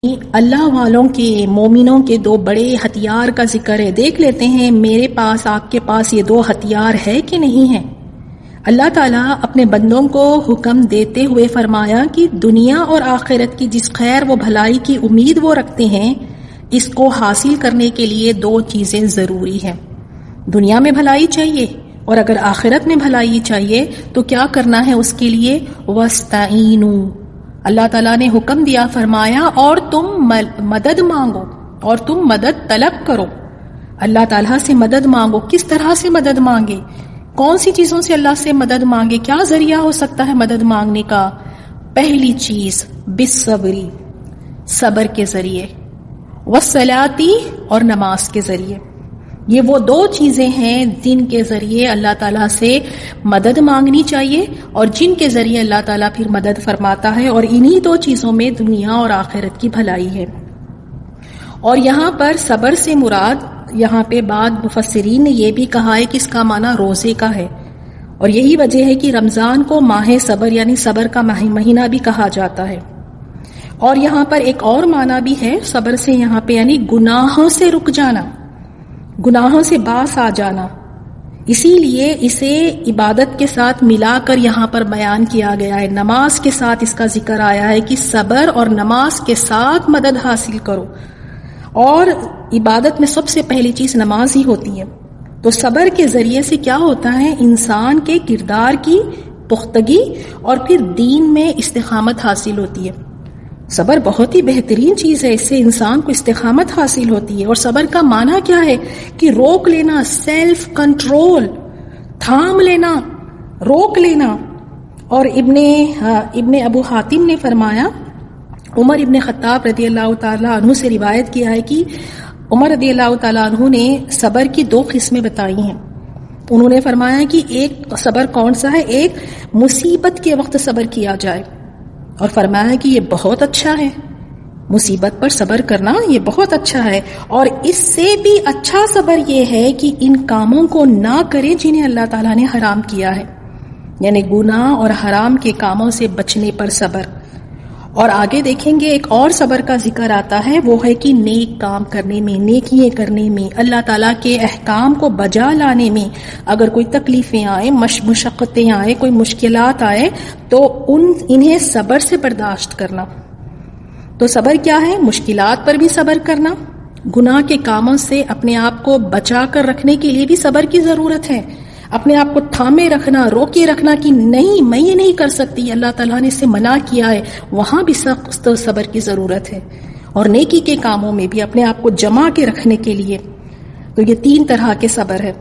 اللہ والوں کے مومنوں کے دو بڑے ہتھیار کا ذکر ہے۔ دیکھ لیتے ہیں میرے پاس آپ کے پاس یہ دو ہتھیار ہے کہ نہیں ہے۔ اللہ تعالیٰ اپنے بندوں کو حکم دیتے ہوئے فرمایا کہ دنیا اور آخرت کی جس خیر و بھلائی کی امید وہ رکھتے ہیں، اس کو حاصل کرنے کے لیے دو چیزیں ضروری ہیں۔ دنیا میں بھلائی چاہیے اور اگر آخرت میں بھلائی چاہیے تو کیا کرنا ہے اس کے لیے؟ وَاسْتَعِینُوا، اللہ تعالیٰ نے حکم دیا، فرمایا اور تم مدد مانگو اور تم مدد طلب کرو۔ اللہ تعالیٰ سے مدد مانگو۔ کس طرح سے مدد مانگے؟ کون سی چیزوں سے اللہ سے مدد مانگے؟ کیا ذریعہ ہو سکتا ہے مدد مانگنے کا؟ پہلی چیز بالصبری، صبر کے ذریعے، والصلاۃ، اور نماز کے ذریعے۔ یہ وہ دو چیزیں ہیں جن کے ذریعے اللہ تعالیٰ سے مدد مانگنی چاہیے اور جن کے ذریعے اللہ تعالیٰ پھر مدد فرماتا ہے، اور انہی دو چیزوں میں دنیا اور آخرت کی بھلائی ہے۔ اور یہاں پر صبر سے مراد، یہاں پہ بعض مفسرین نے یہ بھی کہا ہے کہ اس کا معنی روزے کا ہے، اور یہی وجہ ہے کہ رمضان کو ماہ صبر یعنی صبر کا مہینہ بھی کہا جاتا ہے۔ اور یہاں پر ایک اور معنی بھی ہے صبر سے، یہاں پہ یعنی گناہوں سے رک جانا، گناہوں سے باز آ جانا۔ اسی لیے اسے عبادت کے ساتھ ملا کر یہاں پر بیان کیا گیا ہے۔ نماز کے ساتھ اس کا ذکر آیا ہے کہ صبر اور نماز کے ساتھ مدد حاصل کرو، اور عبادت میں سب سے پہلی چیز نماز ہی ہوتی ہے۔ تو صبر کے ذریعے سے کیا ہوتا ہے؟ انسان کے کردار کی پختگی اور پھر دین میں استقامت حاصل ہوتی ہے۔ صبر بہت ہی بہترین چیز ہے، اس سے انسان کو استقامت حاصل ہوتی ہے۔ اور صبر کا معنی کیا ہے؟ کہ روک لینا، سیلف کنٹرول، تھام لینا، روک لینا۔ اور ابن ابو حاتم نے فرمایا، عمر ابن خطاب رضی اللہ تعالیٰ عنہ سے روایت کیا ہے کہ عمر رضی اللہ تعالیٰ عنہ نے صبر کی دو قسمیں بتائی ہیں۔ انہوں نے فرمایا کہ ایک صبر کون سا ہے؟ ایک مصیبت کے وقت صبر کیا جائے، اور فرمایا کہ یہ بہت اچھا ہے، مصیبت پر صبر کرنا یہ بہت اچھا ہے۔ اور اس سے بھی اچھا صبر یہ ہے کہ ان کاموں کو نہ کریں جنہیں اللہ تعالیٰ نے حرام کیا ہے، یعنی گناہ اور حرام کے کاموں سے بچنے پر صبر۔ اور آگے دیکھیں گے ایک اور صبر کا ذکر آتا ہے، وہ ہے کہ نیک کام کرنے میں، نیکیاں کرنے میں، اللہ تعالیٰ کے احکام کو بجا لانے میں اگر کوئی تکلیفیں آئیں، مشقتیں آئیں، کوئی مشکلات آئے تو انہیں صبر سے برداشت کرنا۔ تو صبر کیا ہے؟ مشکلات پر بھی صبر کرنا، گناہ کے کاموں سے اپنے آپ کو بچا کر رکھنے کے لیے بھی صبر کی ضرورت ہے، اپنے آپ کو تھامے رکھنا، روکے رکھنا کہ نہیں میں یہ نہیں کر سکتی، اللہ تعالیٰ نے اسے منع کیا ہے، وہاں بھی سخت صبر کی ضرورت ہے۔ اور نیکی کے کاموں میں بھی اپنے آپ کو جما کے رکھنے کے لیے۔ تو یہ تین طرح کے صبر ہے۔